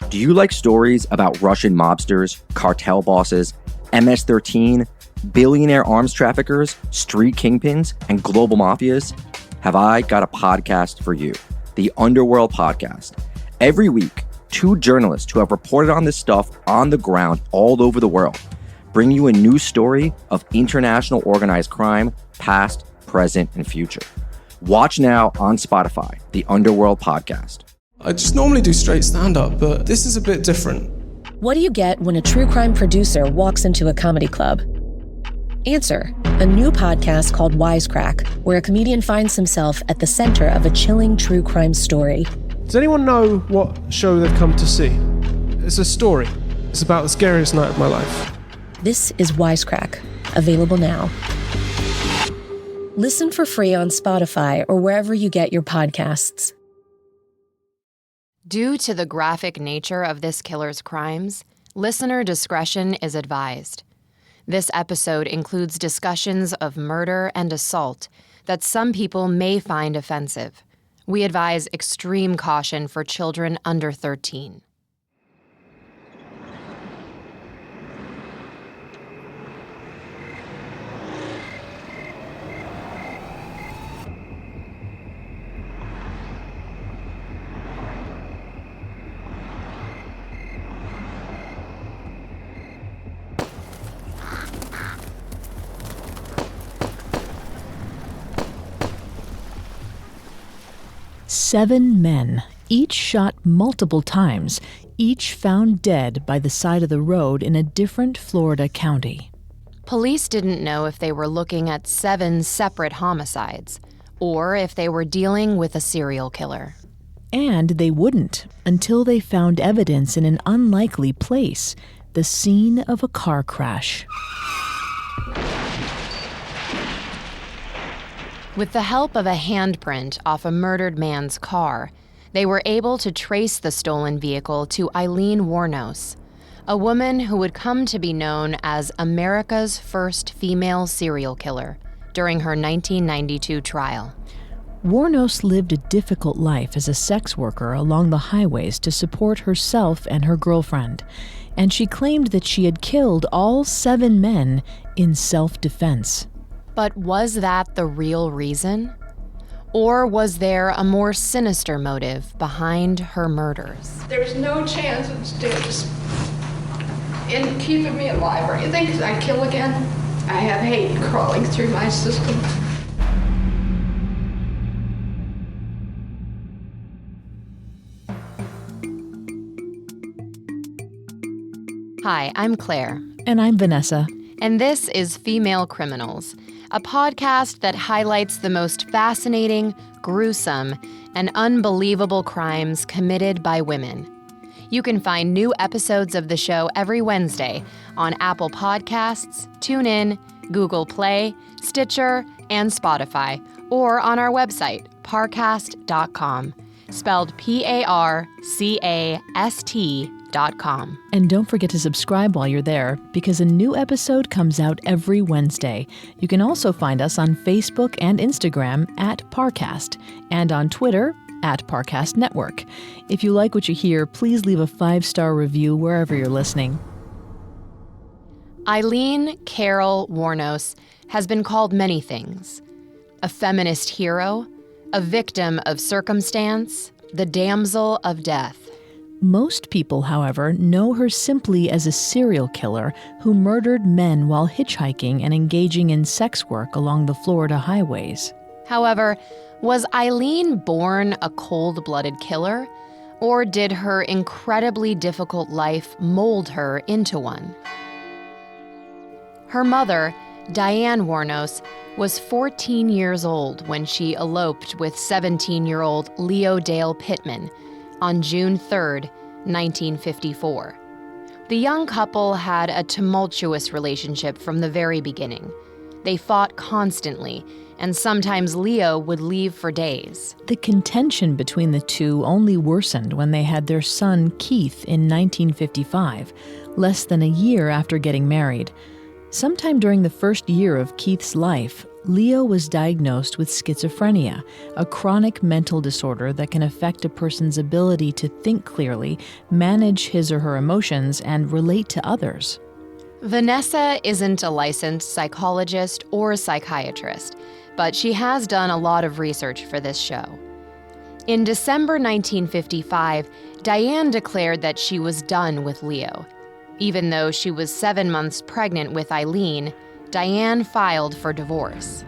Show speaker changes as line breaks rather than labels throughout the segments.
Do you like stories about Russian mobsters, cartel bosses, MS-13, billionaire arms traffickers, street kingpins, and global mafias? Have I got a podcast for you, the Underworld Podcast. Every week, two journalists who have reported on this stuff on the ground all over the world bring you a new story of international organized crime, past, present, and future. Watch now on Spotify, the Underworld Podcast.
I just normally do straight stand-up, but this is a bit different.
What do you get when a true crime producer walks into a comedy club? Answer, a new podcast called Wisecrack, where a comedian finds himself at the center of a chilling true crime story.
Does anyone know what show they've come to see? It's a story. It's about the scariest night of my life.
This is Wisecrack, available now. Listen for free on Spotify or wherever you get your podcasts.
Due to the graphic nature of this killer's crimes, listener discretion is advised. This episode includes discussions of murder and assault that some people may find offensive. We advise extreme caution for children under 13.
Seven men, each shot multiple times, each found dead by the side of the road in a different Florida county.
Police didn't know if they were looking at 7 separate homicides, or if they were dealing with a serial killer.
And they wouldn't until they found evidence in an unlikely place, the scene of a car crash.
With the help of a handprint off a murdered man's car, they were able to trace the stolen vehicle to Aileen Wuornos, a woman who would come to be known as America's first female serial killer during her 1992 trial.
Wuornos lived a difficult life as a sex worker along the highways to support herself and her girlfriend, and she claimed that she had killed all 7 men in self-defense.
But was that the real reason? Or was there a more sinister motive behind her murders?
There's no chance of Stitch in keeping me alive or anything, because I kill again. I have hate crawling through my system.
Hi, I'm Claire.
And I'm Vanessa.
And this is Female Criminals, a podcast that highlights the most fascinating, gruesome, and unbelievable crimes committed by women. You can find new episodes of the show every Wednesday on Apple Podcasts, TuneIn, Google Play, Stitcher, and Spotify, or on our website, parcast.com, spelled PARCAST.com.
And don't forget to subscribe while you're there, because a new episode comes out every Wednesday. You can also find us on Facebook and Instagram at Parcast, and on Twitter at Parcast Network. If you like what you hear, please leave a 5-star review wherever you're listening.
Aileen Carol Wuornos has been called many things: a feminist hero, a victim of circumstance, the damsel of death.
Most people, however, know her simply as a serial killer who murdered men while hitchhiking and engaging in sex work along the Florida highways.
However, was Aileen born a cold-blooded killer, or did her incredibly difficult life mold her into one? Her mother, Diane Wuornos, was 14 years old when she eloped with 17-year-old Leo Dale Pittman on June 3, 1954. The young couple had a tumultuous relationship from the very beginning. They fought constantly, and sometimes Leo would leave for days.
The contention between the two only worsened when they had their son Keith in 1955, less than a year after getting married. Sometime during the first year of Keith's life, Leo was diagnosed with schizophrenia, a chronic mental disorder that can affect a person's ability to think clearly, manage his or her emotions, and relate to others.
Vanessa isn't a licensed psychologist or psychiatrist, but she has done a lot of research for this show. In December 1955, Diane declared that she was done with Leo. Even though she was 7 months pregnant with Aileen, Diane filed for divorce.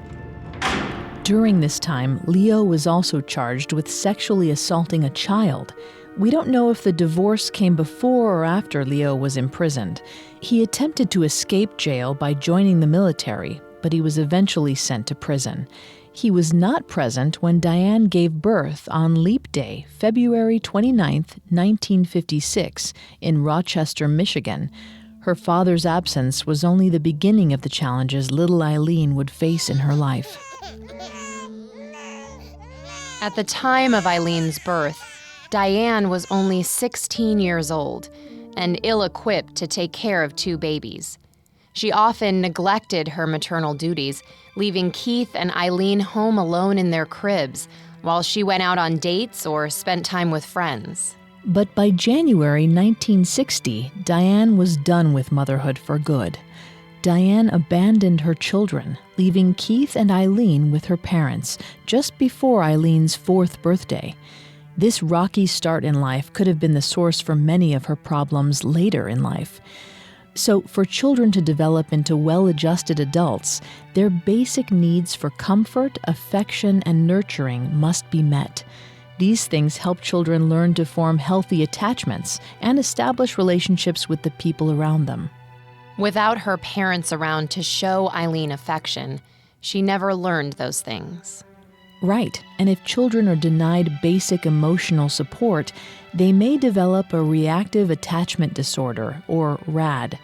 During this time, Leo was also charged with sexually assaulting a child. We don't know if the divorce came before or after Leo was imprisoned. He attempted to escape jail by joining the military, but he was eventually sent to prison. He was not present when Diane gave birth on Leap Day, February 29, 1956, in Rochester, Michigan. Her father's absence was only the beginning of the challenges little Aileen would face in her life.
At the time of Eileen's birth, Diane was only 16 years old and ill-equipped to take care of 2 babies. She often neglected her maternal duties, leaving Keith and Aileen home alone in their cribs while she went out on dates or spent time with friends.
But by January 1960, Diane was done with motherhood for good. Diane abandoned her children, leaving Keith and Aileen with her parents just before Eileen's 4th birthday. This rocky start in life could have been the source for many of her problems later in life. So, for children to develop into well-adjusted adults, their basic needs for comfort, affection, and nurturing must be met. These things help children learn to form healthy attachments and establish relationships with the people around them.
Without her parents around to show Aileen affection, she never learned those things.
Right, and if children are denied basic emotional support, they may develop a reactive attachment disorder, or RAD.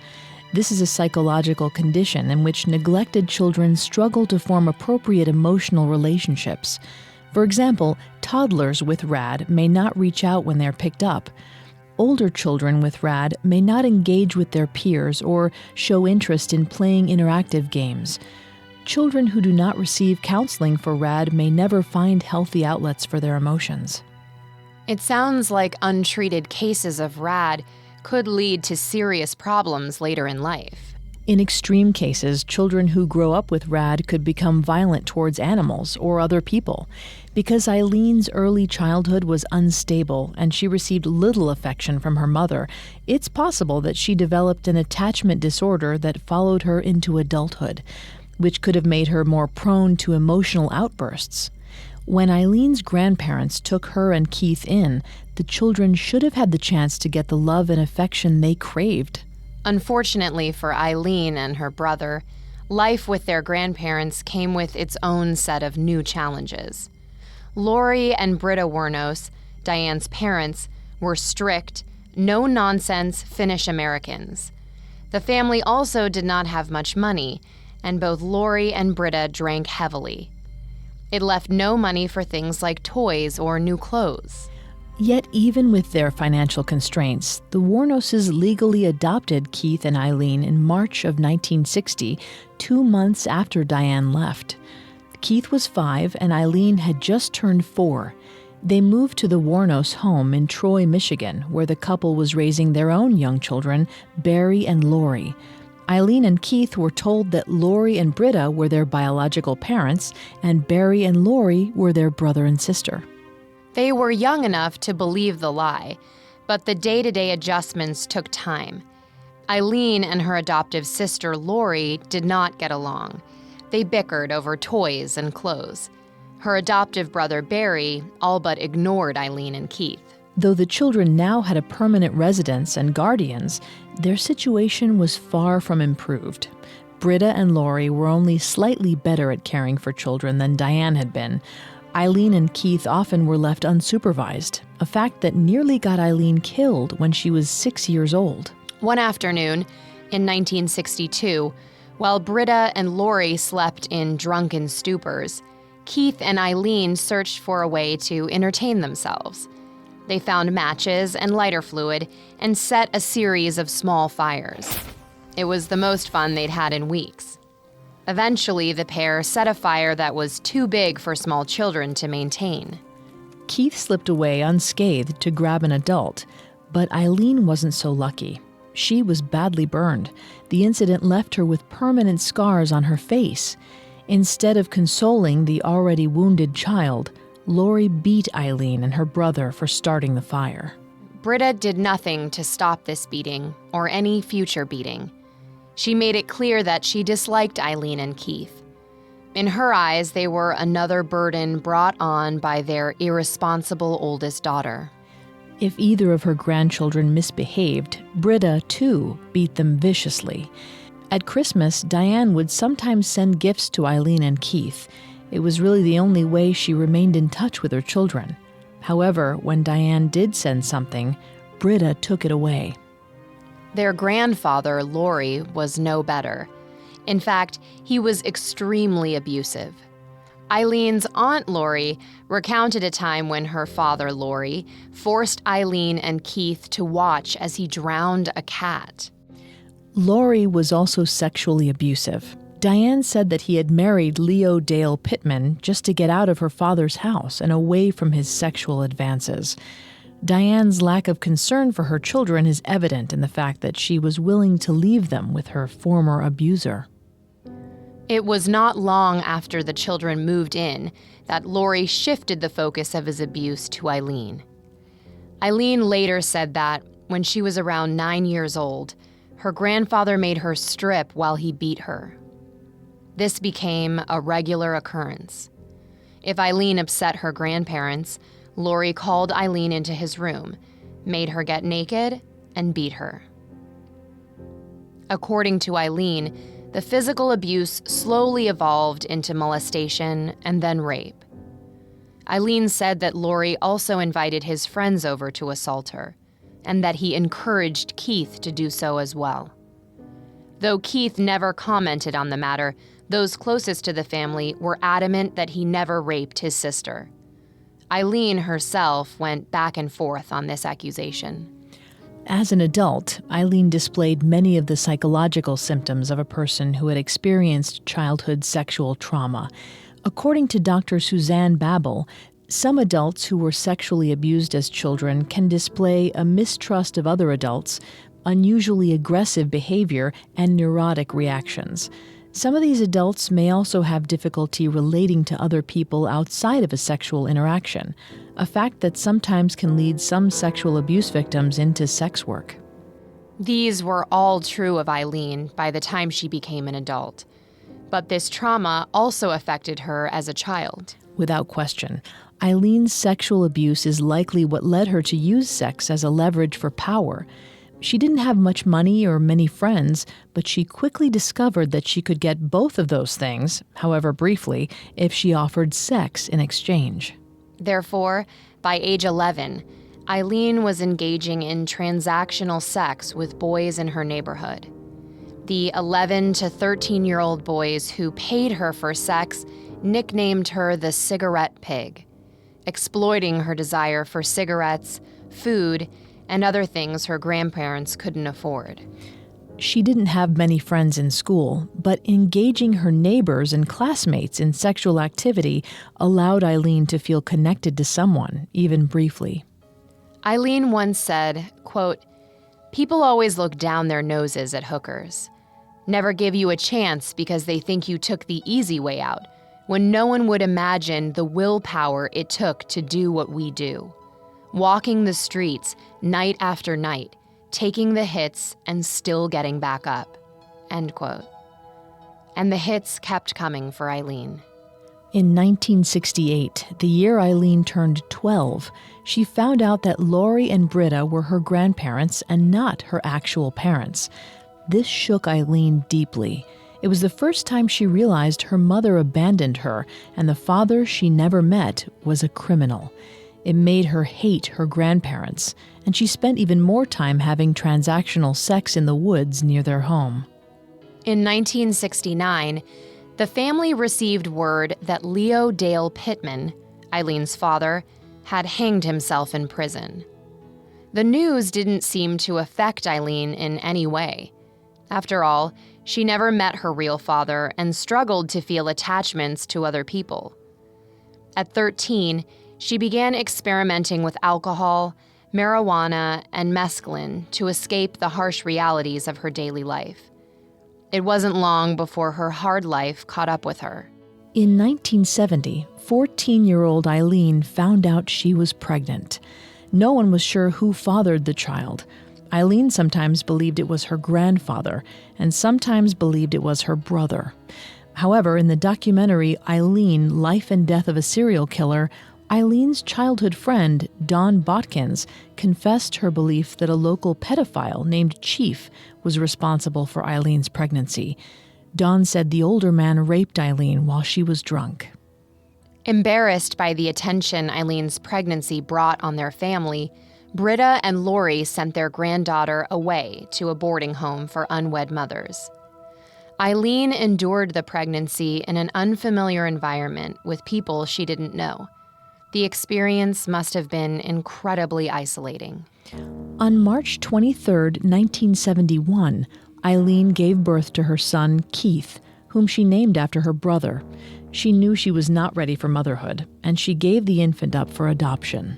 This is a psychological condition in which neglected children struggle to form appropriate emotional relationships. For example, toddlers with RAD may not reach out when they're picked up. Older children with RAD may not engage with their peers or show interest in playing interactive games. Children who do not receive counseling for RAD may never find healthy outlets for their emotions.
It sounds like untreated cases of RAD could lead to serious problems later in life.
In extreme cases, children who grow up with RAD could become violent towards animals or other people. Because Eileen's early childhood was unstable and she received little affection from her mother, it's possible that she developed an attachment disorder that followed her into adulthood, which could have made her more prone to emotional outbursts. When Eileen's grandparents took her and Keith in, the children should have had the chance to get the love and affection they craved.
Unfortunately for Aileen and her brother, life with their grandparents came with its own set of new challenges. Lori and Britta Wuornos, Diane's parents, were strict, no-nonsense Finnish Americans. The family also did not have much money, and both Lori and Britta drank heavily. It left no money for things like toys or new clothes.
Yet even with their financial constraints, the Wuornoses legally adopted Keith and Aileen in March of 1960, 2 months after Diane left. Keith was 5 and Aileen had just turned 4. They moved to the Wuornos home in Troy, Michigan, where the couple was raising their own young children, Barry and Lori. Aileen and Keith were told that Lori and Britta were their biological parents, and Barry and Lori were their brother and sister.
They were young enough to believe the lie, but the day-to-day adjustments took time. Aileen and her adoptive sister Lori did not get along. They bickered over toys and clothes. Her adoptive brother Barry all but ignored Aileen and Keith.
Though the children now had a permanent residence and guardians, their situation was far from improved. Britta and Lori were only slightly better at caring for children than Diane had been. Aileen and Keith often were left unsupervised, a fact that nearly got Aileen killed when she was 6 years old.
One afternoon, in 1962, while Britta and Lori slept in drunken stupors, Keith and Aileen searched for a way to entertain themselves. They found matches and lighter fluid and set a series of small fires. It was the most fun they'd had in weeks. Eventually, the pair set a fire that was too big for small children to maintain.
Keith slipped away unscathed to grab an adult, but Aileen wasn't so lucky. She was badly burned. The incident left her with permanent scars on her face. Instead of consoling the already wounded child, Lori beat Aileen and her brother for starting the fire.
Britta did nothing to stop this beating or any future beating. She made it clear that she disliked Aileen and Keith. In her eyes, they were another burden brought on by their irresponsible oldest daughter.
If either of her grandchildren misbehaved, Britta, too, beat them viciously. At Christmas, Diane would sometimes send gifts to Aileen and Keith. It was really the only way she remained in touch with her children. However, when Diane did send something, Britta took it away.
Their grandfather, Lori, was no better. In fact, he was extremely abusive. Eileen's aunt, Lori, recounted a time when her father, Lori, forced Aileen and Keith to watch as he drowned a cat.
Lori was also sexually abusive. Diane said that he had married Leo Dale Pittman just to get out of her father's house and away from his sexual advances. Diane's lack of concern for her children is evident in the fact that she was willing to leave them with her former abuser.
It was not long after the children moved in that Lori shifted the focus of his abuse to Aileen. Aileen later said that when she was around 9 years old, her grandfather made her strip while he beat her. This became a regular occurrence. If Aileen upset her grandparents, Lori called Aileen into his room, made her get naked, and beat her. According to Aileen, the physical abuse slowly evolved into molestation and then rape. Aileen said that Lori also invited his friends over to assault her, and that he encouraged Keith to do so as well. Though Keith never commented on the matter, those closest to the family were adamant that he never raped his sister. Aileen herself went back and forth on this accusation.
As an adult, Aileen displayed many of the psychological symptoms of a person who had experienced childhood sexual trauma. According to Dr. Suzanne Babel, some adults who were sexually abused as children can display a mistrust of other adults, unusually aggressive behavior, and neurotic reactions. Some of these adults may also have difficulty relating to other people outside of a sexual interaction, a fact that sometimes can lead some sexual abuse victims into sex work.
These were all true of Aileen by the time she became an adult. But this trauma also affected her as a child.
Without question, Eileen's sexual abuse is likely what led her to use sex as a leverage for power. She didn't have much money or many friends, but she quickly discovered that she could get both of those things, however briefly, if she offered sex in exchange.
Therefore, by age 11, Aileen was engaging in transactional sex with boys in her neighborhood. The 11 to 13-year-old boys who paid her for sex nicknamed her the cigarette pig, exploiting her desire for cigarettes, food, and other things her grandparents couldn't afford.
She didn't have many friends in school, but engaging her neighbors and classmates in sexual activity allowed Aileen to feel connected to someone, even briefly.
Aileen once said, quote, "People always look down their noses at hookers. Never give you a chance because they think you took the easy way out, when no one would imagine the willpower it took to do what we do. Walking the streets night after night, taking the hits and still getting back up," end quote. And the hits kept coming for Aileen.
In 1968, the year Aileen turned 12, she found out that Lori and Britta were her grandparents and not her actual parents. This shook Aileen deeply. It was the first time she realized her mother abandoned her, and the father she never met was a criminal. It made her hate her grandparents, and she spent even more time having transactional sex in the woods near their home.
In 1969, the family received word that Leo Dale Pittman, Eileen's father, had hanged himself in prison. The news didn't seem to affect Aileen in any way. After all, she never met her real father and struggled to feel attachments to other people. At 13, she began experimenting with alcohol, marijuana, and mescaline to escape the harsh realities of her daily life. It wasn't long before her hard life caught up with her.
In 1970, 14-year-old Aileen found out she was pregnant. No one was sure who fathered the child. Aileen sometimes believed it was her grandfather, and sometimes believed it was her brother. However, in the documentary Aileen, Life and Death of a Serial Killer, Eileen's childhood friend, Dawn Botkins, confessed her belief that a local pedophile named Chief was responsible for Eileen's pregnancy. Dawn said the older man raped Aileen while she was drunk.
Embarrassed by the attention Eileen's pregnancy brought on their family, Britta and Lori sent their granddaughter away to a boarding home for unwed mothers. Aileen endured the pregnancy in an unfamiliar environment with people she didn't know. The experience must have been incredibly isolating.
On March 23, 1971, Aileen gave birth to her son, Keith, whom she named after her brother. She knew she was not ready for motherhood, and she gave the infant up for adoption.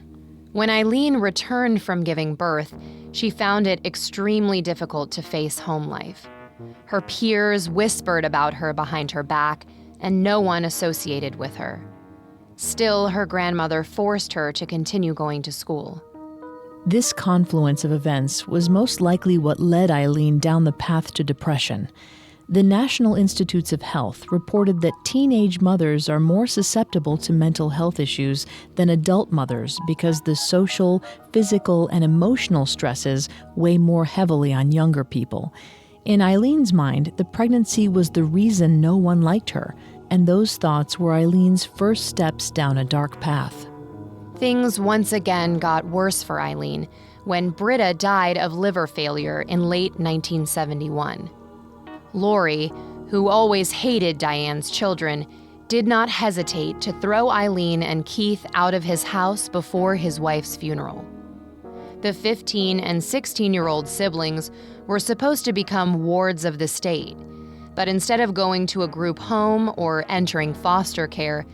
When Aileen returned from giving birth, she found it extremely difficult to face home life. Her peers whispered about her behind her back, and no one associated with her. Still, her grandmother forced her to continue going to school.
This confluence of events was most likely what led Aileen down the path to depression. The National Institutes of Health reported that teenage mothers are more susceptible to mental health issues than adult mothers because the social, physical, and emotional stresses weigh more heavily on younger people. In Eileen's mind, the pregnancy was the reason no one liked her, and those thoughts were Eileen's first steps down a dark path.
Things once again got worse for Aileen when Britta died of liver failure in late 1971. Lori, who always hated Diane's children, did not hesitate to throw Aileen and Keith out of his house before his wife's funeral. The 15 and 16-year-old siblings were supposed to become wards of the state, but instead of going to a group home or entering foster care,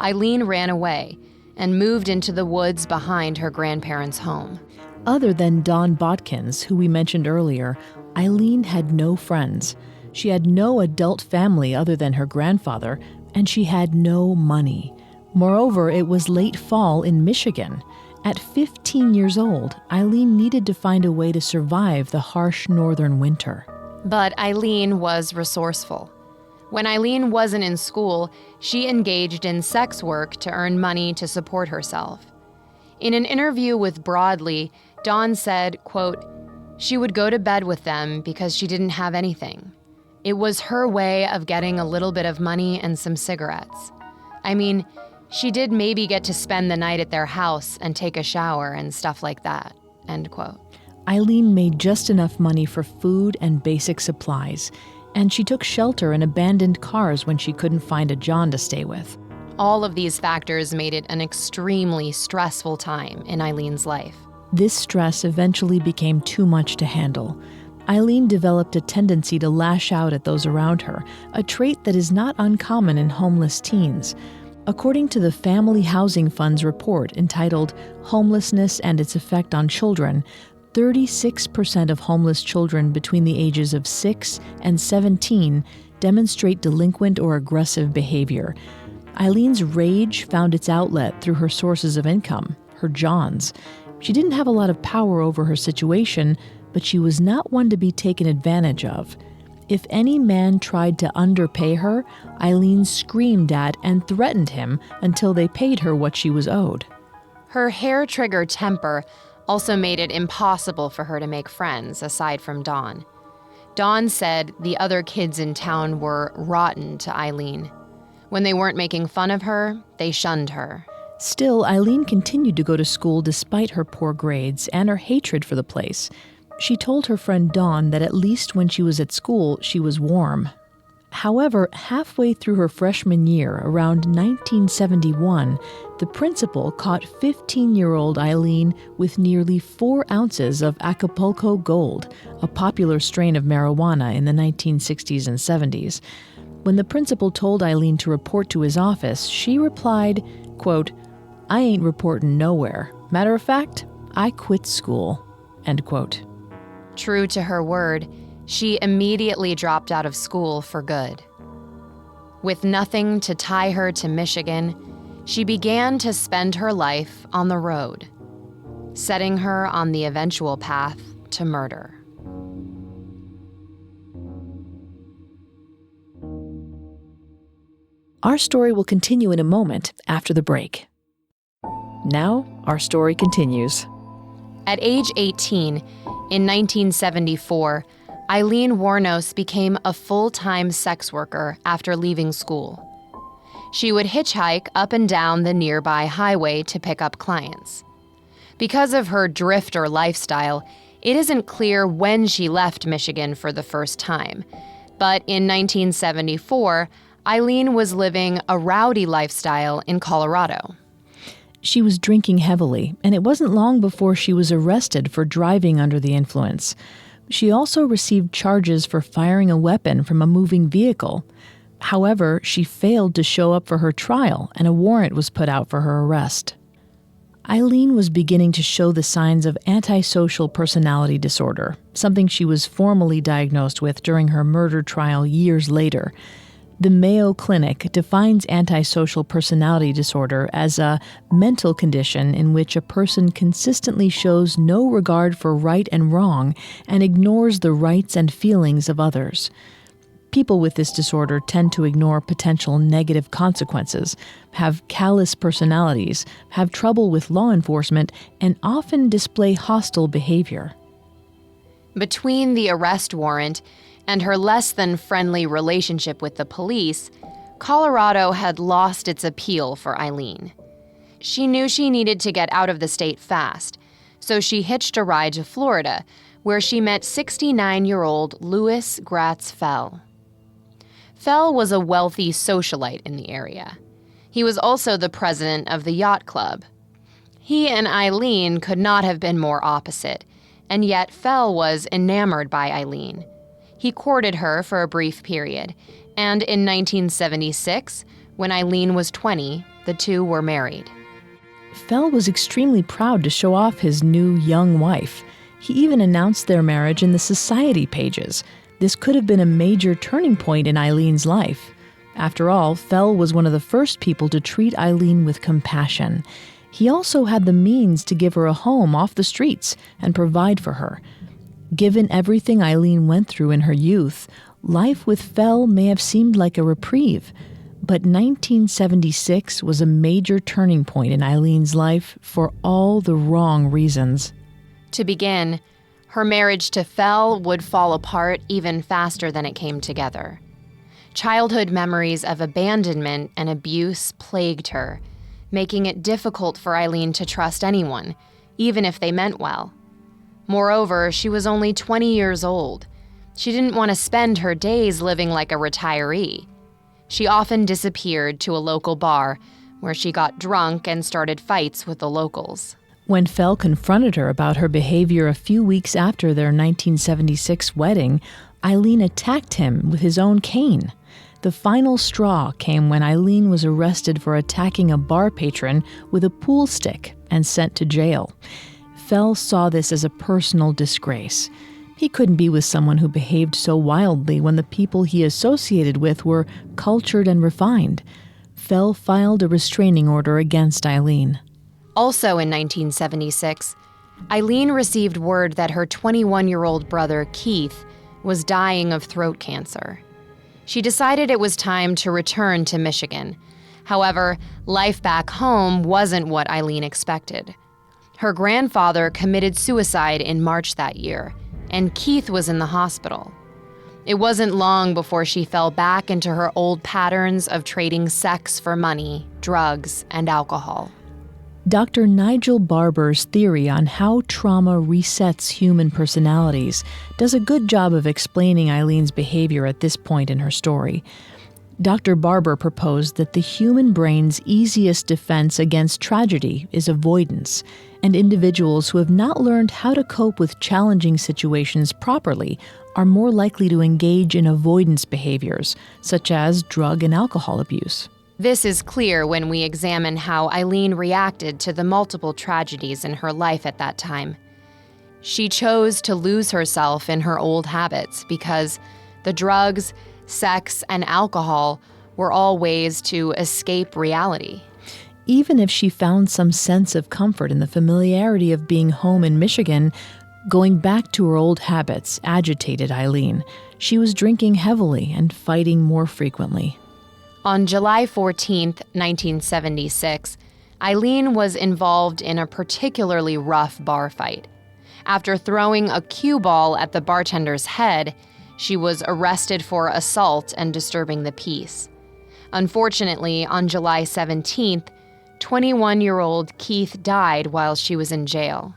Aileen ran away and moved into the woods behind her grandparents' home.
Other than Dawn Botkins, who we mentioned earlier, Aileen had no friends. She had no adult family other than her grandfather, and she had no money. Moreover, it was late fall in Michigan. At 15 years old, Aileen needed to find a way to survive the harsh northern winter.
But Aileen was resourceful. When Aileen wasn't in school, she engaged in sex work to earn money to support herself. In an interview with Broadly, Dawn said, quote, "She would go to bed with them because she didn't have anything. It was her way of getting a little bit of money and some cigarettes. I mean, she did maybe get to spend the night at their house and take a shower and stuff like that," end quote.
Aileen made just enough money for food and basic supplies, and she took shelter in abandoned cars when she couldn't find a John to stay with.
All of these factors made it an extremely stressful time in Eileen's life.
This stress eventually became too much to handle. Aileen developed a tendency to lash out at those around her, a trait that is not uncommon in homeless teens. According to the Family Housing Fund's report entitled Homelessness and Its Effect on Children, 36% of homeless children between the ages of 6 and 17 demonstrate delinquent or aggressive behavior. Eileen's rage found its outlet through her sources of income, her Johns. She didn't have a lot of power over her situation, but she was not one to be taken advantage of. If any man tried to underpay her, Aileen screamed at and threatened him until they paid her what she was owed.
Her hair-trigger temper also made it impossible for her to make friends aside from Dawn. Dawn said the other kids in town were rotten to Aileen. When they weren't making fun of her, they shunned her.
Still, Aileen continued to go to school despite her poor grades and her hatred for the place. She told her friend Dawn that at least when she was at school, she was warm. However, halfway through her freshman year, around 1971, the principal caught 15-year-old Aileen with nearly 4 ounces of Acapulco Gold, a popular strain of marijuana in the 1960s and 70s. When the principal told Aileen to report to his office, she replied, quote, "I ain't reporting nowhere. Matter of fact, I quit school," end quote.
True to her word, she immediately dropped out of school for good. With nothing to tie her to Michigan, she began to spend her life on the road, setting her on the eventual path to murder.
Our story will continue in a moment after the break. Now, our story continues.
At age 18, in 1974, Aileen Wuornos became a full-time sex worker after leaving school. She would hitchhike up and down the nearby highway to pick up clients. Because of her drifter lifestyle, it isn't clear when she left Michigan for the first time. But in 1974, Aileen was living a rowdy lifestyle in Colorado.
She was drinking heavily, and it wasn't long before she was arrested for driving under the influence. She also received charges for firing a weapon from a moving vehicle. However, she failed to show up for her trial, and a warrant was put out for her arrest. Aileen was beginning to show the signs of antisocial personality disorder, something she was formally diagnosed with during her murder trial years later. The Mayo Clinic defines antisocial personality disorder as a mental condition in which a person consistently shows no regard for right and wrong and ignores the rights and feelings of others. People with this disorder tend to ignore potential negative consequences, have callous personalities, have trouble with law enforcement, and often display hostile behavior.
Between the arrest warrant and her less than friendly relationship with the police, Colorado had lost its appeal for Aileen. She knew she needed to get out of the state fast, so she hitched a ride to Florida, where she met 69-year-old Louis Gratz Fell. Fell was a wealthy socialite in the area. He was also the president of the yacht club. He and Aileen could not have been more opposite, and yet Fell was enamored by Aileen. He courted her for a brief period, and in 1976, when Aileen was 20, the two were married.
Fell was extremely proud to show off his new young wife. He even announced their marriage in the society pages. This could have been a major turning point in Aileen's life. After all, Fell was one of the first people to treat Aileen with compassion. He also had the means to give her a home off the streets and provide for her. Given everything Aileen went through in her youth, life with Fell may have seemed like a reprieve. But 1976 was a major turning point in Aileen's life for all the wrong reasons.
To begin, her marriage to Fell would fall apart even faster than it came together. Childhood memories of abandonment and abuse plagued her, making it difficult for Aileen to trust anyone, even if they meant well. Moreover, she was only 20 years old. She didn't want to spend her days living like a retiree. She often disappeared to a local bar, where she got drunk and started fights with the locals.
When Fell confronted her about her behavior a few weeks after their 1976 wedding, Aileen attacked him with his own cane. The final straw came when Aileen was arrested for attacking a bar patron with a pool stick and sent to jail. Fell saw this as a personal disgrace. He couldn't be with someone who behaved so wildly when the people he associated with were cultured and refined. Fell filed a restraining order against Aileen.
Also in 1976, Aileen received word that her 21-year-old brother, Keith, was dying of throat cancer. She decided it was time to return to Michigan. However, life back home wasn't what Aileen expected. Her grandfather committed suicide in March that year, and Keith was in the hospital. It wasn't long before she fell back into her old patterns of trading sex for money, drugs, and alcohol.
Dr. Nigel Barber's theory on how trauma resets human personalities does a good job of explaining Aileen's behavior at this point in her story. Dr. Barber proposed that the human brain's easiest defense against tragedy is avoidance, and individuals who have not learned how to cope with challenging situations properly are more likely to engage in avoidance behaviors, such as drug and alcohol abuse.
This is clear when we examine how Aileen reacted to the multiple tragedies in her life at that time. She chose to lose herself in her old habits because the drugs, sex, and alcohol were all ways to escape reality.
Even if she found some sense of comfort in the familiarity of being home in Michigan, going back to her old habits agitated Aileen. She was drinking heavily and fighting more frequently.
On July 14, 1976, Aileen was involved in a particularly rough bar fight. After throwing a cue ball at the bartender's head, she was arrested for assault and disturbing the peace. Unfortunately, on July 17th, 21-year-old Keith died while she was in jail.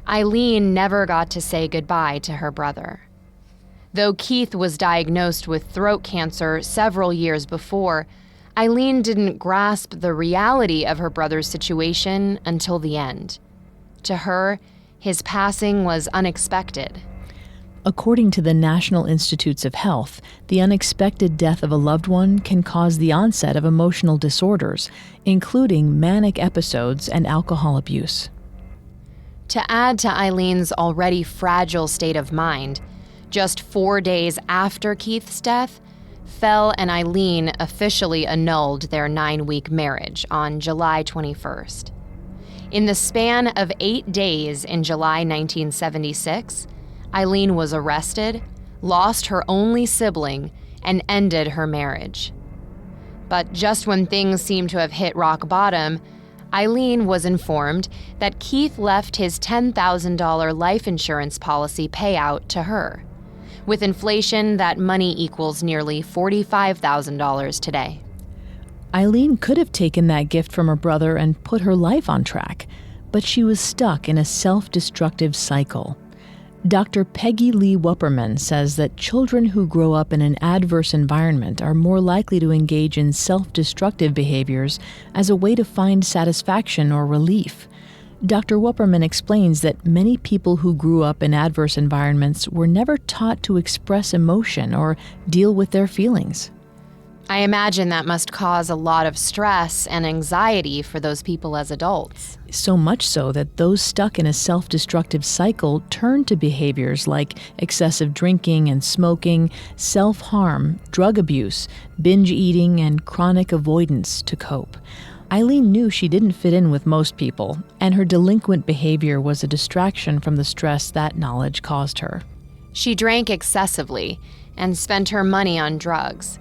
Aileen never got to say goodbye to her brother. Though Keith was diagnosed with throat cancer several years before, Aileen didn't grasp the reality of her brother's situation until the end. To her, his passing was unexpected.
According to the National Institutes of Health, the unexpected death of a loved one can cause the onset of emotional disorders, including manic episodes and alcohol abuse.
To add to Aileen's already fragile state of mind, just 4 days after Keith's death, Fel and Aileen officially annulled their 9-week marriage on July 21st. In the span of 8 days in July 1976, Aileen was arrested, lost her only sibling, and ended her marriage. But just when things seemed to have hit rock bottom, Aileen was informed that Keith left his $10,000 life insurance policy payout to her. With inflation, that money equals nearly $45,000 today.
Aileen could have taken that gift from her brother and put her life on track, but she was stuck in a self-destructive cycle. Dr. Peggy Lee Wupperman says that children who grow up in an adverse environment are more likely to engage in self-destructive behaviors as a way to find satisfaction or relief. Dr. Wupperman explains that many people who grew up in adverse environments were never taught to express emotion or deal with their feelings.
I imagine that must cause a lot of stress and anxiety for those people as adults.
So much so that those stuck in a self-destructive cycle turn to behaviors like excessive drinking and smoking, self-harm, drug abuse, binge eating, and chronic avoidance to cope. Aileen knew she didn't fit in with most people, and her delinquent behavior was a distraction from the stress that knowledge caused her.
She drank excessively and spent her money on drugs.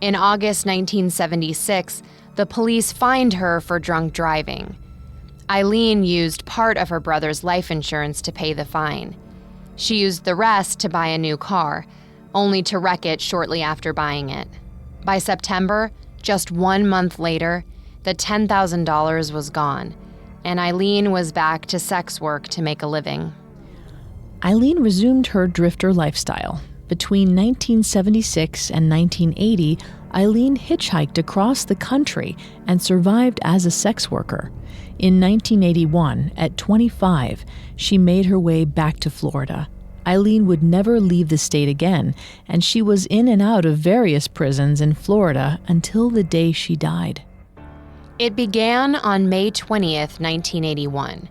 In August 1976, the police fined her for drunk driving. Aileen used part of her brother's life insurance to pay the fine. She used the rest to buy a new car, only to wreck it shortly after buying it. By September, just 1 month later, the $10,000 was gone, and Aileen was back to sex work to make a living.
Aileen resumed her drifter lifestyle. Between 1976 and 1980, Aileen hitchhiked across the country and survived as a sex worker. In 1981, at 25, she made her way back to Florida. Aileen would never leave the state again, and she was in and out of various prisons in Florida until the day she died.
It began on May 20th, 1981,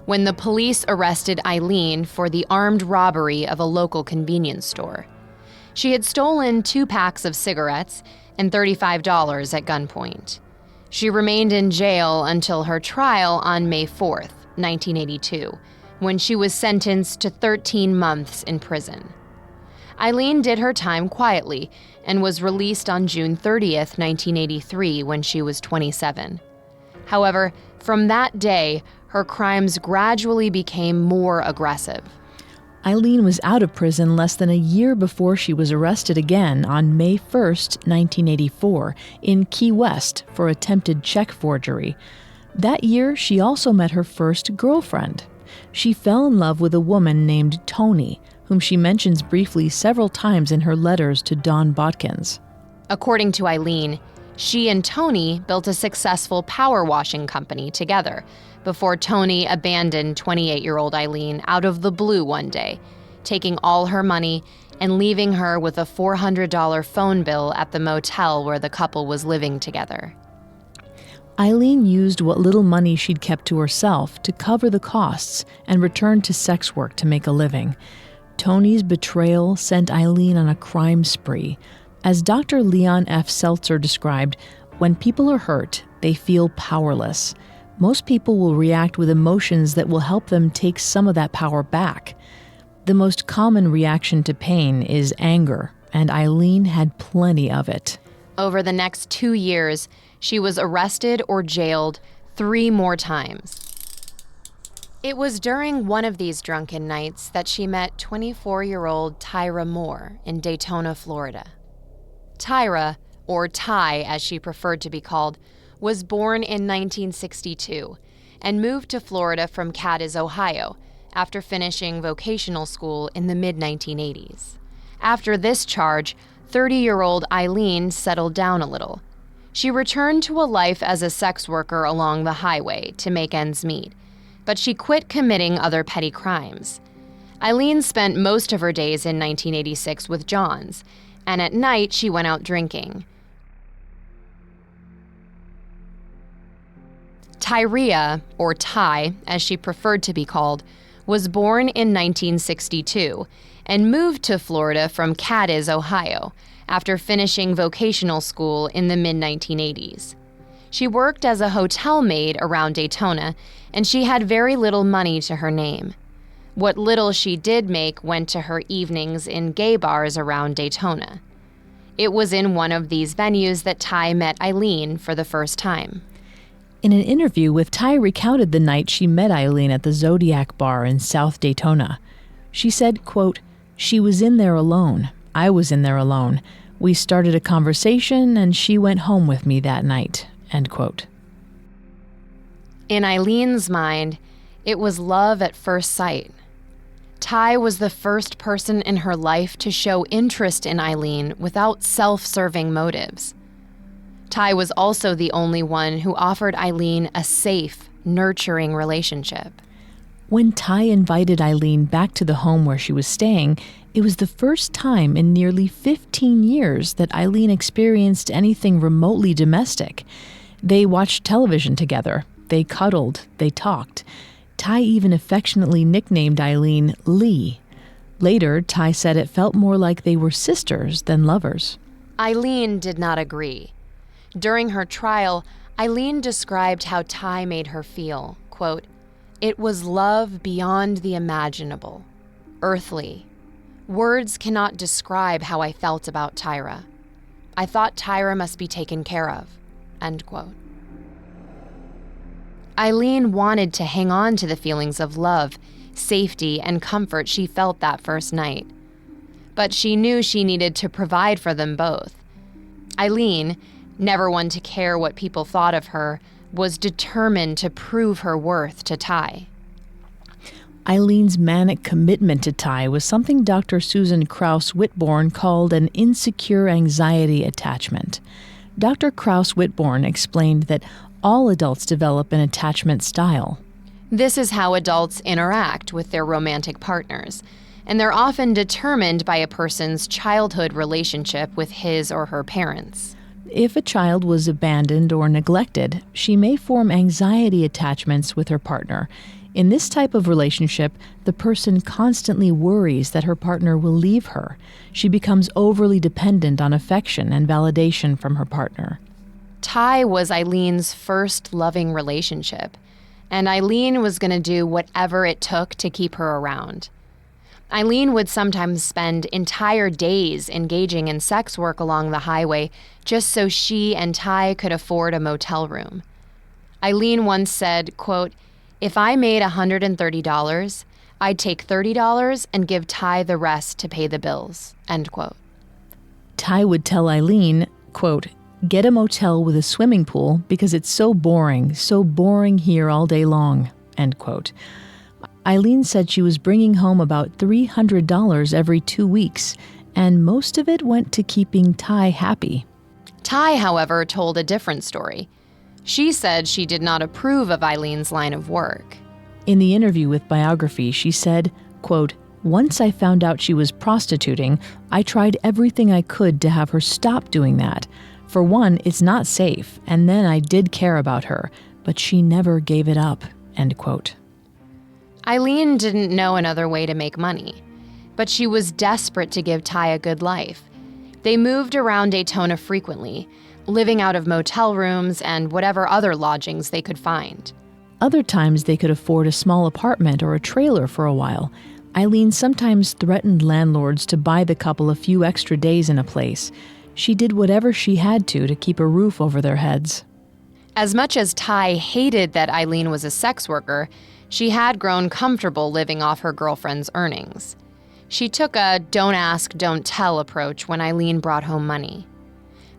when the police arrested Aileen for the armed robbery of a local convenience store. She had stolen 2 packs of cigarettes and $35 at gunpoint. She remained in jail until her trial on May 4th, 1982, when she was sentenced to 13 months in prison. Aileen did her time quietly and was released on June 30th, 1983, when she was 27. However, from that day, her crimes gradually became more aggressive.
Aileen was out of prison less than a year before she was arrested again on May 1st, 1984, in Key West for attempted check forgery. That year, she also met her first girlfriend. She fell in love with a woman named Tony, whom she mentions briefly several times in her letters to Don Botkins.
According to Aileen, she and Tony built a successful power washing company together before Tony abandoned 28-year-old Aileen out of the blue one day, taking all her money and leaving her with a $400 phone bill at the motel where the couple was living together.
Aileen used what little money she'd kept to herself to cover the costs and returned to sex work to make a living. Tony's betrayal sent Aileen on a crime spree. As Dr. Leon F. Seltzer described, when people are hurt, they feel powerless. Most people will react with emotions that will help them take some of that power back. The most common reaction to pain is anger, and Aileen had plenty of it.
Over the next 2 years, she was arrested or jailed 3 more times. It was during one of these drunken nights that she met 24-year-old Tyra Moore in Daytona, Florida. Tyra, or Ty as she preferred to be called, was born in 1962 and moved to Florida from Cadiz, Ohio, after finishing vocational school in the mid-1980s. After this charge, 30-year-old Aileen settled down a little. She returned to a life as a sex worker along the highway to make ends meet, but she quit committing other petty crimes. Aileen spent most of her days in 1986 with Johns, and at night she went out drinking. Tyria, or Ty, as she preferred to be called, was born in 1962 and moved to Florida from Cadiz, Ohio, after finishing vocational school in the mid-1980s. She worked as a hotel maid around Daytona, and she had very little money to her name. What little she did make went to her evenings in gay bars around Daytona. It was in one of these venues that Ty met Aileen for the first time.
In an interview with Ty recounted the night she met Aileen at the Zodiac Bar in South Daytona. She said, quote, "She was in there alone. I was in there alone. We started a conversation and she went home with me that night," end quote.
In Aileen's mind, it was love at first sight. Ty was the first person in her life to show interest in Aileen without self-serving motives. Ty was also the only one who offered Aileen a safe, nurturing relationship.
When Ty invited Aileen back to the home where she was staying, it was the first time in nearly 15 years that Aileen experienced anything remotely domestic. They watched television together. They cuddled. They talked. Ty even affectionately nicknamed Aileen Lee. Later, Ty said it felt more like they were sisters than lovers.
Aileen did not agree. During her trial, Aileen described how Ty made her feel, quote, "It was love beyond the imaginable, earthly. Words cannot describe how I felt about Tyra. I thought Tyra must be taken care of," end quote. Aileen wanted to hang on to the feelings of love, safety, and comfort she felt that first night. But she knew she needed to provide for them both. Aileen, never one to care what people thought of her, was determined to prove her worth to Ty.
Aileen's manic commitment to Ty was something Dr. Susan Krauss-Whitborn called an insecure anxiety attachment. Dr. Krauss-Whitborn explained that all adults develop an attachment style.
This is how adults interact with their romantic partners, and they're often determined by a person's childhood relationship with his or her parents.
If a child was abandoned or neglected, she may form anxiety attachments with her partner. In this type of relationship, the person constantly worries that her partner will leave her. She becomes overly dependent on affection and validation from her partner.
Ty was Aileen's first loving relationship, and Aileen was going to do whatever it took to keep her around. Aileen would sometimes spend entire days engaging in sex work along the highway just so she and Ty could afford a motel room. Aileen once said, quote, "If I made $130, I'd take $30 and give Ty the rest to pay the bills," end quote.
Ty would tell Aileen, quote, "Get a motel with a swimming pool because it's so boring here all day long," end quote. Aileen said she was bringing home about $300 every 2 weeks, and most of it went to keeping Ty happy.
Ty, however, told a different story. She said she did not approve of Eileen's line of work.
In the interview with Biography, she said, quote, "Once I found out she was prostituting, I tried everything I could to have her stop doing that. For one, it's not safe, and then I did care about her, but she never gave it up," end quote.
Aileen didn't know another way to make money, but she was desperate to give Ty a good life. They moved around Daytona frequently, living out of motel rooms and whatever other lodgings they could find.
Other times they could afford a small apartment or a trailer for a while. Aileen sometimes threatened landlords to buy the couple a few extra days in a place. She did whatever she had to keep a roof over their heads.
As much as Ty hated that Aileen was a sex worker, she had grown comfortable living off her girlfriend's earnings. She took a don't ask, don't tell approach when Aileen brought home money.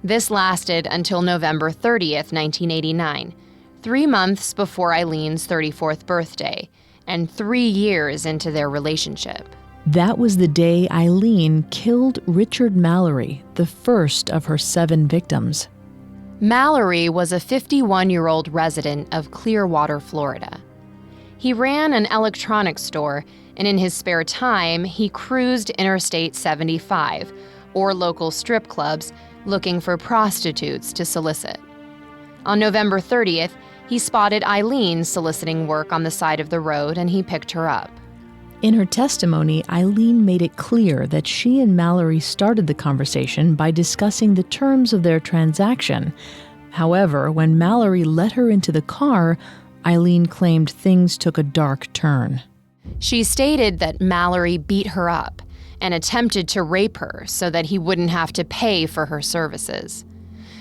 This lasted until November 30th, 1989, 3 months before Eileen's 34th birthday, and 3 years into their relationship.
That was the day Aileen killed Richard Mallory, the first of her 7 victims.
Mallory was a 51-year-old resident of Clearwater, Florida. He ran an electronics store, and in his spare time, he cruised Interstate 75, or local strip clubs, looking for prostitutes to solicit. On November 30th, he spotted Aileen soliciting work on the side of the road, and he picked her up.
In her testimony, Aileen made it clear that she and Mallory started the conversation by discussing the terms of their transaction. However, when Mallory let her into the car, Aileen claimed things took a dark turn.
She stated that Mallory beat her up and attempted to rape her so that he wouldn't have to pay for her services.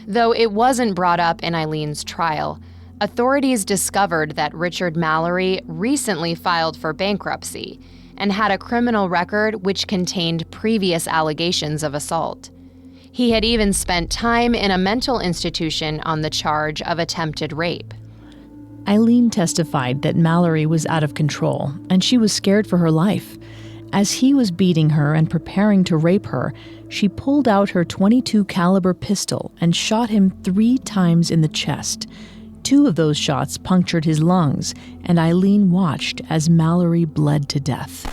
Though it wasn't brought up in Eileen's trial, authorities discovered that Richard Mallory recently filed for bankruptcy and had a criminal record which contained previous allegations of assault. He had even spent time in a mental institution on the charge of attempted rape.
Aileen testified that Mallory was out of control, and she was scared for her life. As he was beating her and preparing to rape her, she pulled out her .22 caliber pistol and shot him 3 times in the chest. 2 of those shots punctured his lungs, and Aileen watched as Mallory bled to death.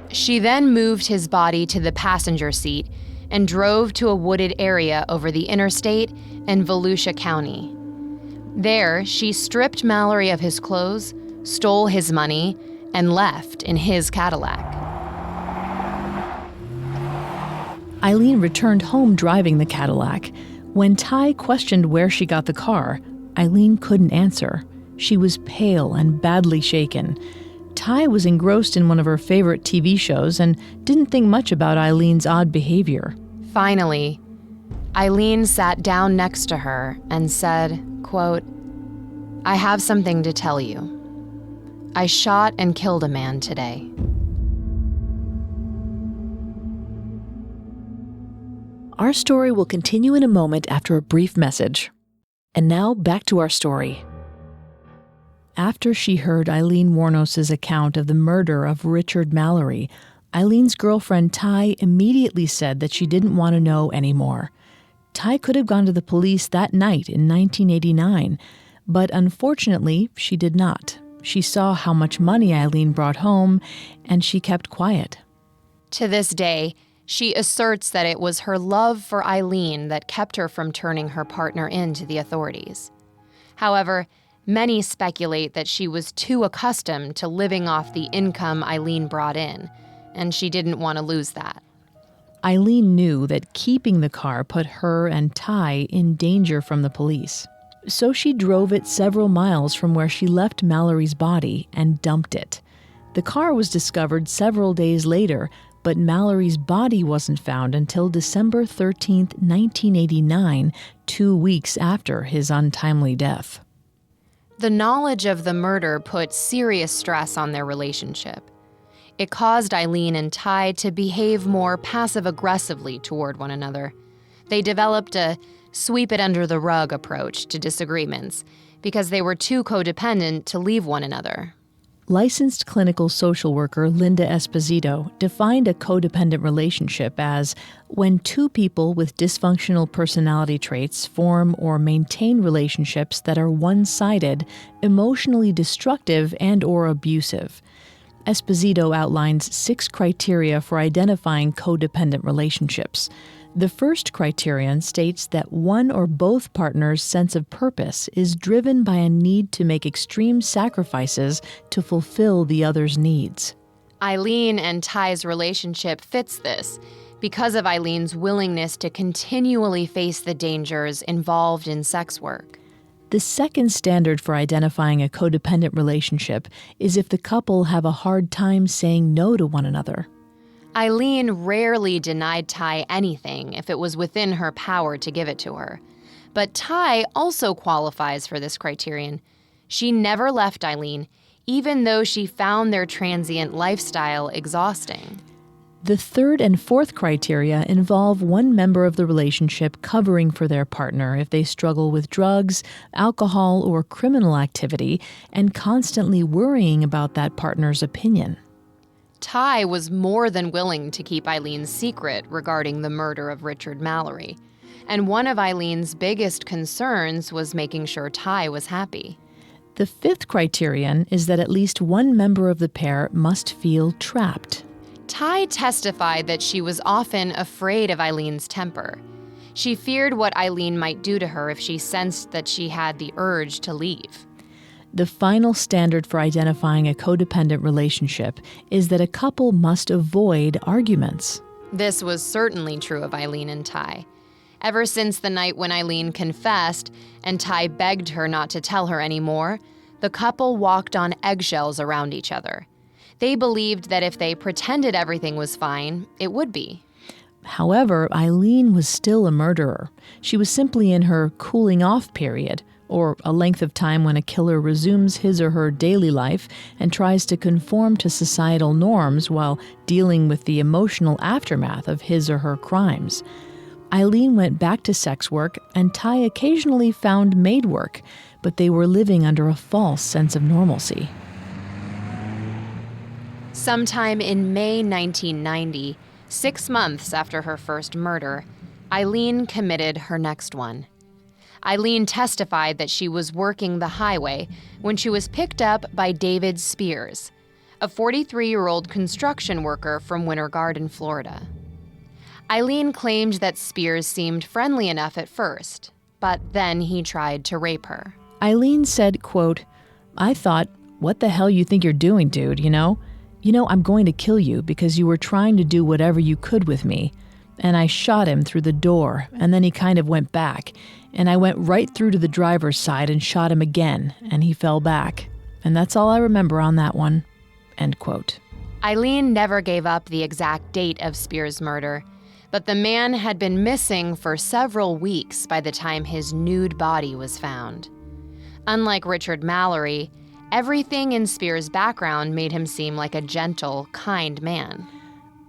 She then moved his body to the passenger seat and drove to a wooded area over the interstate in Volusia County. There, she stripped Mallory of his clothes, stole his money, and left in his Cadillac.
Aileen returned home driving the Cadillac. When Ty questioned where she got the car, Aileen couldn't answer. She was pale and badly shaken. Ty was engrossed in one of her favorite TV shows and didn't think much about Eileen's odd behavior.
Finally, Aileen sat down next to her and said, quote, "I have something to tell you. I shot and killed a man today."
Our story will continue in a moment after a brief message. And now back to our story. After she heard Aileen Wuornos' account of the murder of Richard Mallory, Eileen's girlfriend Ty immediately said that she didn't want to know anymore. Ty could have gone to the police that night in 1989, but unfortunately, she did not. She saw how much money Aileen brought home, and she kept quiet.
To this day, she asserts that it was her love for Aileen that kept her from turning her partner in to the authorities. However, many speculate that she was too accustomed to living off the income Aileen brought in, and she didn't want to lose that.
Aileen knew that keeping the car put her and Ty in danger from the police. So she drove it several miles from where she left Mallory's body and dumped it. The car was discovered several days later, but Mallory's body wasn't found until December 13th, 1989, 2 weeks after his untimely death.
The knowledge of the murder put serious stress on their relationship. It caused Aileen and Ty to behave more passive-aggressively toward one another. They developed a sweep-it-under-the-rug approach to disagreements because they were too codependent to leave one another.
Licensed clinical social worker Linda Esposito defined a codependent relationship as when two people with dysfunctional personality traits form or maintain relationships that are one-sided, emotionally destructive, and/or abusive. Esposito outlines 6 criteria for identifying codependent relationships. The first criterion states that one or both partners' sense of purpose is driven by a need to make extreme sacrifices to fulfill the other's needs.
Aileen and Ty's relationship fits this because of Eileen's willingness to continually face the dangers involved in sex work.
The second standard for identifying a codependent relationship is if the couple have a hard time saying no to one another.
Aileen rarely denied Ty anything if it was within her power to give it to her. But Ty also qualifies for this criterion. She never left Aileen, even though she found their transient lifestyle exhausting.
The third and fourth criteria involve one member of the relationship covering for their partner if they struggle with drugs, alcohol, or criminal activity, and constantly worrying about that partner's opinion.
Ty was more than willing to keep Eileen's secret regarding the murder of Richard Mallory. And one of Eileen's biggest concerns was making sure Ty was happy.
The fifth criterion is that at least one member of the pair must feel trapped.
Ty testified that she was often afraid of Eileen's temper. She feared what Aileen might do to her if she sensed that she had the urge to leave.
The final standard for identifying a codependent relationship is that a couple must avoid arguments.
This was certainly true of Aileen and Ty. Ever since the night when Aileen confessed and Ty begged her not to tell her anymore, the couple walked on eggshells around each other. They believed that if they pretended everything was fine, it would be.
However, Aileen was still a murderer. She was simply in her cooling-off period, or a length of time when a killer resumes his or her daily life and tries to conform to societal norms while dealing with the emotional aftermath of his or her crimes. Aileen went back to sex work, and Ty occasionally found maid work, but they were living under a false sense of normalcy.
Sometime in May 1990, 6 months after her first murder, Aileen committed her next one. Aileen testified that she was working the highway when she was picked up by David Spears, a 43-year-old construction worker from Winter Garden, Florida. Aileen claimed that Spears seemed friendly enough at first, but then he tried to rape her.
Aileen said, quote, "I thought, what the hell you think you're doing, dude, you know? You know, I'm going to kill you because you were trying to do whatever you could with me. And I shot him through the door, and then he kind of went back. And I went right through to the driver's side and shot him again, and he fell back. And that's all I remember on that one." End quote.
Aileen never gave up the exact date of Spears' murder, but the man had been missing for several weeks by the time his nude body was found. Unlike Richard Mallory, everything in Spears' background made him seem like a gentle, kind man.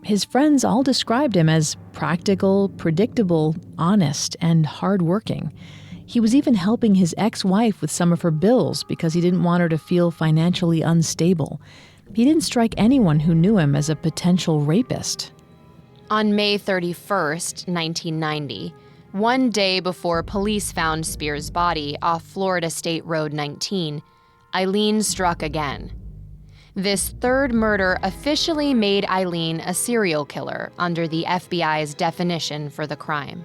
His friends all described him as practical, predictable, honest, and hardworking. He was even helping his ex-wife with some of her bills because he didn't want her to feel financially unstable. He didn't strike anyone who knew him as a potential rapist.
On May 31st, 1990, one day before police found Spears' body off Florida State Road 19, Aileen struck again. This third murder officially made Aileen a serial killer under the FBI's definition for the crime.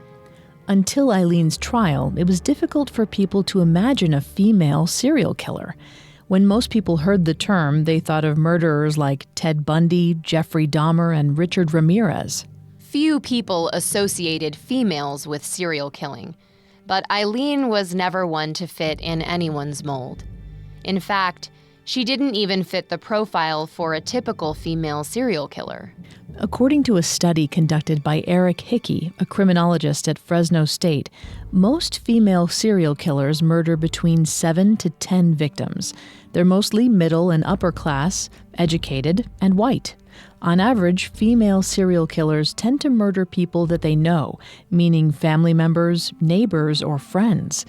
Until Eileen's trial, it was difficult for people to imagine a female serial killer. When most people heard the term, they thought of murderers like Ted Bundy, Jeffrey Dahmer, and Richard Ramirez.
Few people associated females with serial killing, but Aileen was never one to fit in anyone's mold. In fact, she didn't even fit the profile for a typical female serial killer.
According to a study conducted by Eric Hickey, a criminologist at Fresno State, most female serial killers murder between 7 to 10 victims. They're mostly middle and upper class, educated, and white. On average, female serial killers tend to murder people that they know, meaning family members, neighbors, or friends.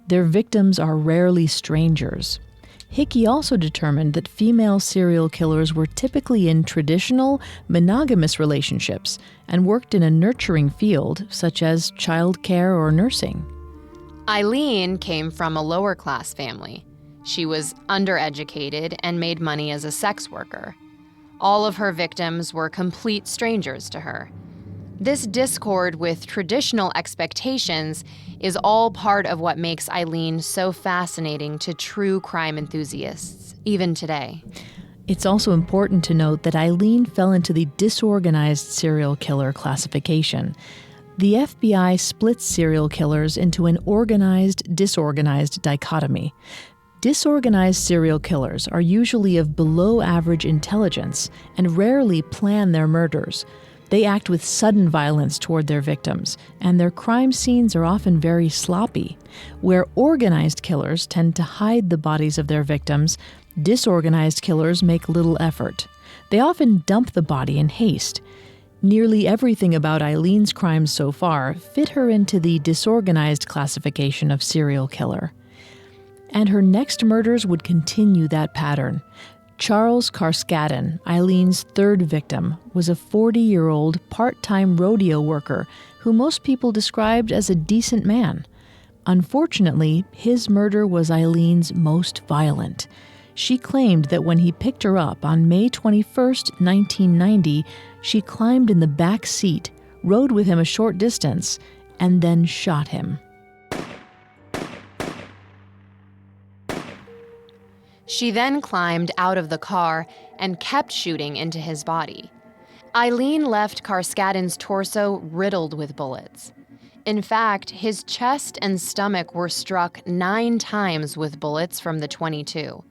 Their victims are rarely strangers. Hickey also determined that female serial killers were typically in traditional, monogamous relationships and worked in a nurturing field, such as childcare or nursing.
Aileen came from a lower-class family. She was undereducated and made money as a sex worker. All of her victims were complete strangers to her. This discord with traditional expectations is all part of what makes Aileen so fascinating to true crime enthusiasts, even today.
It's also important to note that Aileen fell into the disorganized serial killer classification. The FBI splits serial killers into an organized-disorganized dichotomy. Disorganized serial killers are usually of below-average intelligence and rarely plan their murders. They act with sudden violence toward their victims, and their crime scenes are often very sloppy. Where organized killers tend to hide the bodies of their victims, disorganized killers make little effort. They often dump the body in haste. Nearly everything about Aileen's crimes so far fit her into the disorganized classification of serial killer. And her next murders would continue that pattern. Charles Carskadden, Aileen's third victim, was a 40-year-old part-time rodeo worker who most people described as a decent man. Unfortunately, his murder was Aileen's most violent. She claimed that when he picked her up on May 21, 1990, she climbed in the back seat, rode with him a short distance, and then shot him.
She then climbed out of the car and kept shooting into his body. Aileen left Carskadden's torso riddled with bullets. In fact, his chest and stomach were struck 9 times with bullets from the .22.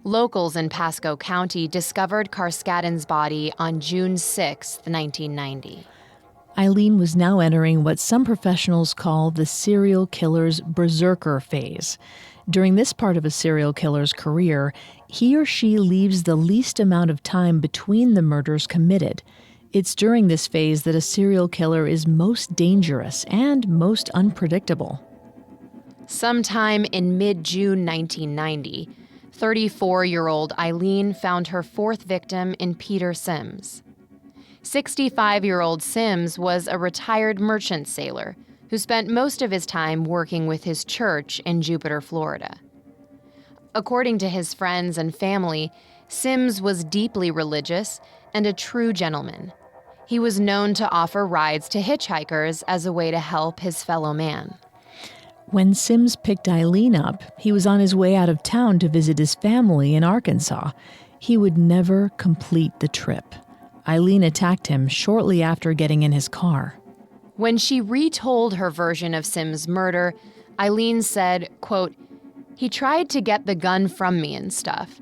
Locals in Pasco County discovered Carskadden's body on June 6, 1990.
Aileen was now entering what some professionals call the serial killer's berserker phase. During this part of a serial killer's career, he or she leaves the least amount of time between the murders committed. It's during this phase that a serial killer is most dangerous and most unpredictable.
Sometime in mid-June 1990, 34-year-old Aileen found her 4th victim in Peter Sims. 65-year-old Sims was a retired merchant sailor who spent most of his time working with his church in Jupiter, Florida. According to his friends and family, Sims was deeply religious and a true gentleman. He was known to offer rides to hitchhikers as a way to help his fellow man.
When Sims picked Aileen up, he was on his way out of town to visit his family in Arkansas. He would never complete the trip. Aileen attacked him shortly after getting in his car.
When she retold her version of Sims' murder, Aileen said, quote, "He tried to get the gun from me and stuff.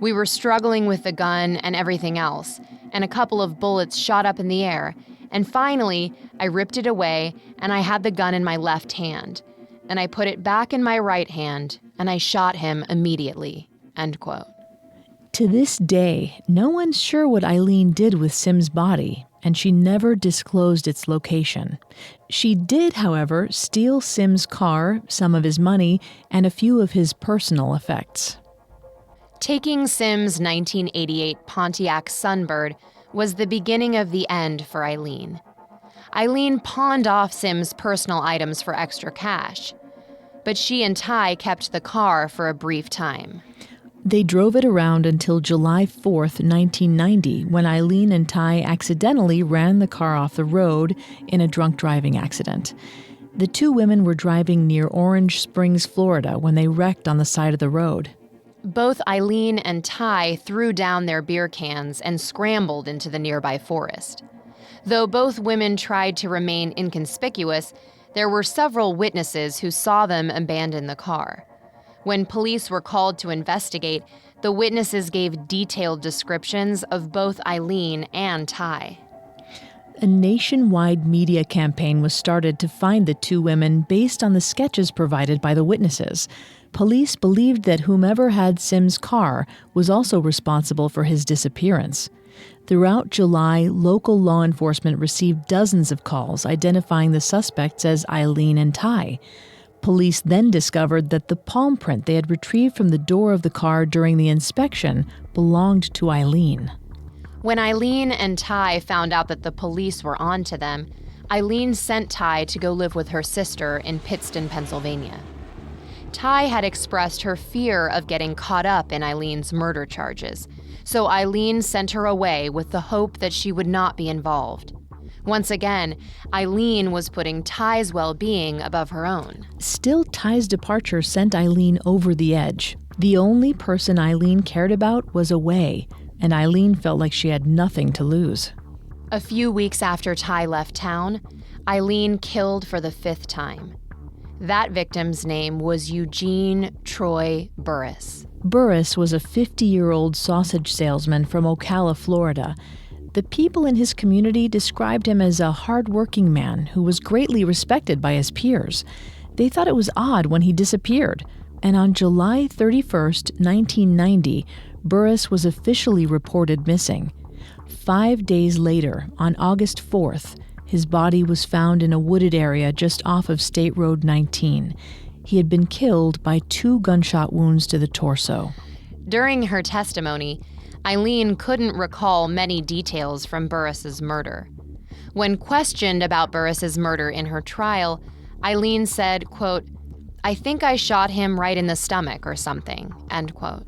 We were struggling with the gun and everything else, and a couple of bullets shot up in the air, and finally, I ripped it away, and I had the gun in my left hand, and I put it back in my right hand, and I shot him immediately," end quote.
To this day, no one's sure what Aileen did with Sims' body, and she never disclosed its location. She did, however, steal Sims' car, some of his money, and a few of his personal effects.
Taking Sims' 1988 Pontiac Sunbird was the beginning of the end for Aileen. Aileen pawned off Sims' personal items for extra cash, but she and Ty kept the car for a brief time.
They drove it around until July 4th, 1990, when Aileen and Ty accidentally ran the car off the road in a drunk driving accident. The two women were driving near Orange Springs, Florida, when they wrecked on the side of the road.
Both Aileen and Ty threw down their beer cans and scrambled into the nearby forest. Though both women tried to remain inconspicuous, there were several witnesses who saw them abandon the car. When police were called to investigate, the witnesses gave detailed descriptions of both Aileen and Ty.
A nationwide media campaign was started to find the two women based on the sketches provided by the witnesses. Police believed that whomever had Sims' car was also responsible for his disappearance. Throughout July, local law enforcement received dozens of calls identifying the suspects as Aileen and Ty. Police then discovered that the palm print they had retrieved from the door of the car during the inspection belonged to Aileen.
When Aileen and Ty found out that the police were on to them, Aileen sent Ty to go live with her sister in Pittston, Pennsylvania. Ty had expressed her fear of getting caught up in Aileen's murder charges, so Aileen sent her away with the hope that she would not be involved. Once again, Aileen was putting Ty's well-being above her own.
Still, Ty's departure sent Aileen over the edge. The only person Aileen cared about was away, and Aileen felt like she had nothing to lose.
A few weeks after Ty left town, Aileen killed for the 5th time. That victim's name was Eugene Troy Burris.
Burris was a 50-year-old sausage salesman from Ocala, Florida. The people in his community described him as a hard-working man who was greatly respected by his peers. They thought it was odd when he disappeared, and on July 31st, 1990, Burris was officially reported missing. 5 days later, on August 4th, his body was found in a wooded area just off of State Road 19. He had been killed by 2 gunshot wounds to the torso.
During her testimony, Aileen couldn't recall many details from Burris's murder. When questioned about Burris's murder in her trial, Aileen said, quote, "I think I shot him right in the stomach or something," end quote.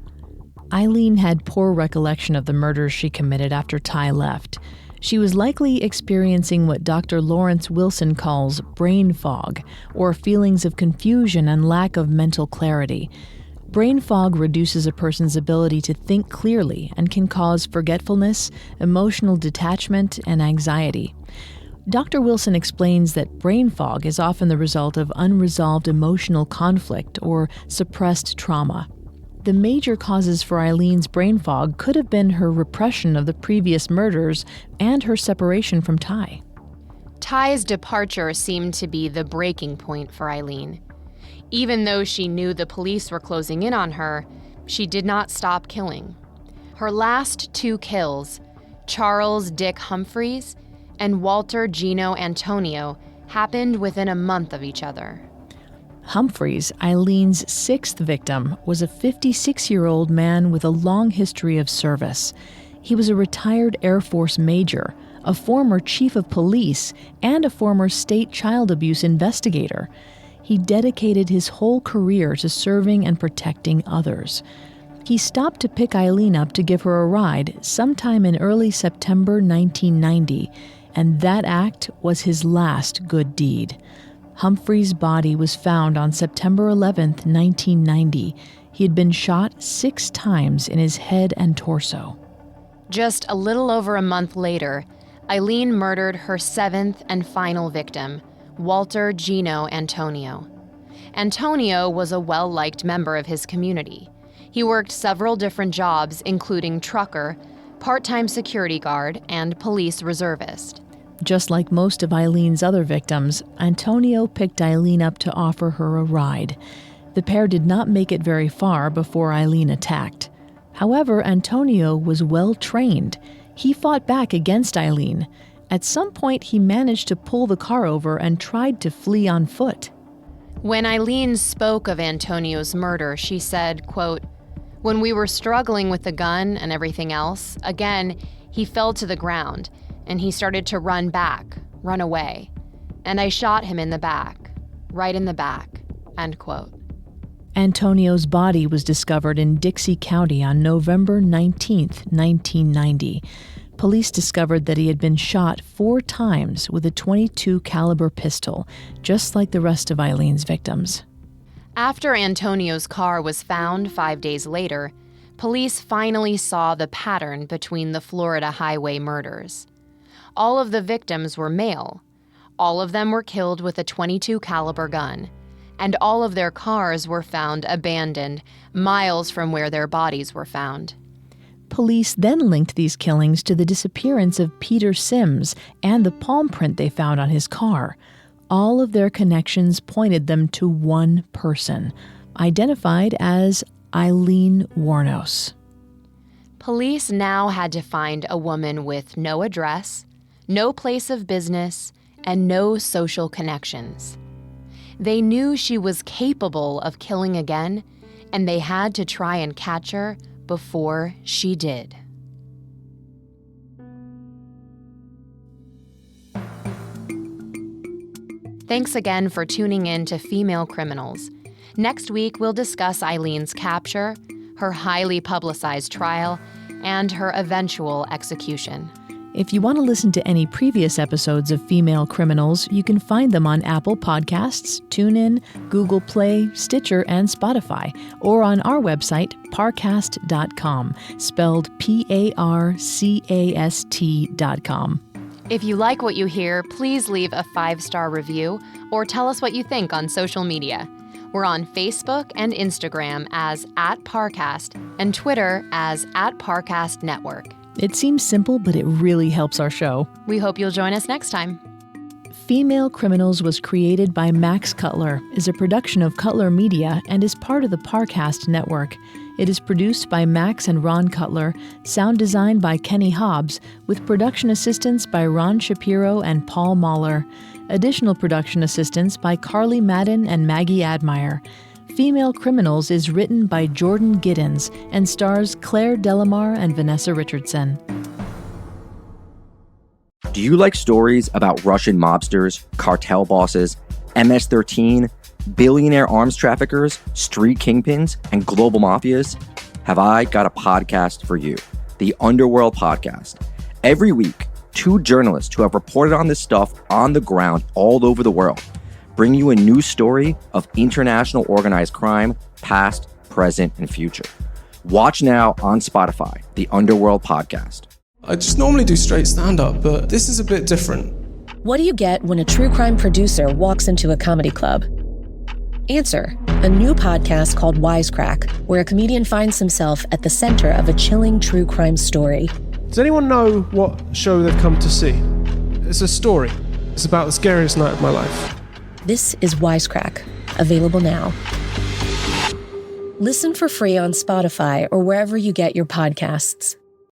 Aileen had poor recollection of the murders she committed after Ty left. She was likely experiencing what Dr. Lawrence Wilson calls brain fog, or feelings of confusion and lack of mental clarity. Brain fog reduces a person's ability to think clearly and can cause forgetfulness, emotional detachment, and anxiety. Dr. Wilson explains that brain fog is often the result of unresolved emotional conflict or suppressed trauma. The major causes for Aileen's brain fog could have been her repression of the previous murders and her separation from Ty.
Ty's departure seemed to be the breaking point for Aileen. Even though she knew the police were closing in on her, she did not stop killing. Her last 2 kills, Charles Dick Humphreys and Walter Gino Antonio, happened within a month of each other.
Humphreys, Aileen's 6th victim, was a 56-year-old man with a long history of service. He was a retired Air Force major, a former chief of police, and a former state child abuse investigator. He dedicated his whole career to serving and protecting others. He stopped to pick Aileen up to give her a ride sometime in early September 1990, and that act was his last good deed. Humphrey's body was found on September 11, 1990. He had been shot 6 times in his head and torso.
Just a little over a month later, Aileen murdered her 7th and final victim, Walter Gino Antonio. Antonio was a well-liked member of his community. He worked several different jobs, including trucker, part-time security guard, and police reservist.
Just like most of Aileen's other victims, Antonio picked Aileen up to offer her a ride. The pair did not make it very far before Aileen attacked. However, Antonio was well trained. He fought back against Aileen. At some point, he managed to pull the car over and tried to flee on foot.
When Aileen spoke of Antonio's murder, she said, quote, "When we were struggling with the gun and everything else, again, he fell to the ground, and he started to run away. And I shot him in the back, right in the back," end quote.
Antonio's body was discovered in Dixie County on November 19, 1990. Police discovered that he had been shot 4 times with a .22 caliber pistol, just like the rest of Aileen's victims.
After Antonio's car was found 5 days later, police finally saw the pattern between the Florida highway murders. All of the victims were male. All of them were killed with a .22 caliber gun, and all of their cars were found abandoned, miles from where their bodies were found.
Police then linked these killings to the disappearance of Peter Sims and the palm print they found on his car. All of their connections pointed them to one person, identified as Aileen Wuornos.
Police now had to find a woman with no address, no place of business, and no social connections. They knew she was capable of killing again, and they had to try and catch her before she did. Thanks again for tuning in to Female Criminals. Next week, we'll discuss Aileen's capture, her highly publicized trial, and her eventual execution.
If you want to listen to any previous episodes of Female Criminals, you can find them on Apple Podcasts, TuneIn, Google Play, Stitcher, and Spotify, or on our website, parcast.com, spelled Parcast.com.
If you like what you hear, please leave a 5-star review or tell us what you think on social media. We're on Facebook and Instagram as @Parcast and Twitter as @ParcastNetwork.
It seems simple, but it really helps our show.
We hope you'll join us next time.
Female Criminals was created by Max Cutler, is a production of Cutler Media, and is part of the Parcast Network. It is produced by Max and Ron Cutler, sound designed by Kenny Hobbs, with production assistance by Ron Shapiro and Paul Mahler. Additional production assistance by Carly Madden and Maggie Admire. Female Criminals is written by Jordan Giddens and stars Claire Delamar and Vanessa Richardson.
Do you like stories about Russian mobsters, cartel bosses, MS-13, billionaire arms traffickers, street kingpins, and global mafias? Have I got a podcast for you, the Underworld Podcast. Every week, 2 journalists who have reported on this stuff on the ground all over the world bring you a new story of international organized crime, past, present, and future. Watch now on Spotify, the Underworld Podcast.
I just normally do straight stand-up, but this is a bit different.
What do you get when a true crime producer walks into a comedy club? Answer: a new podcast called Wisecrack, where a comedian finds himself at the center of a chilling true crime story.
Does anyone know what show they've come to see? It's a story. It's about the scariest night of my life.
This is Wisecrack, available now. Listen for free on Spotify or wherever you get your podcasts.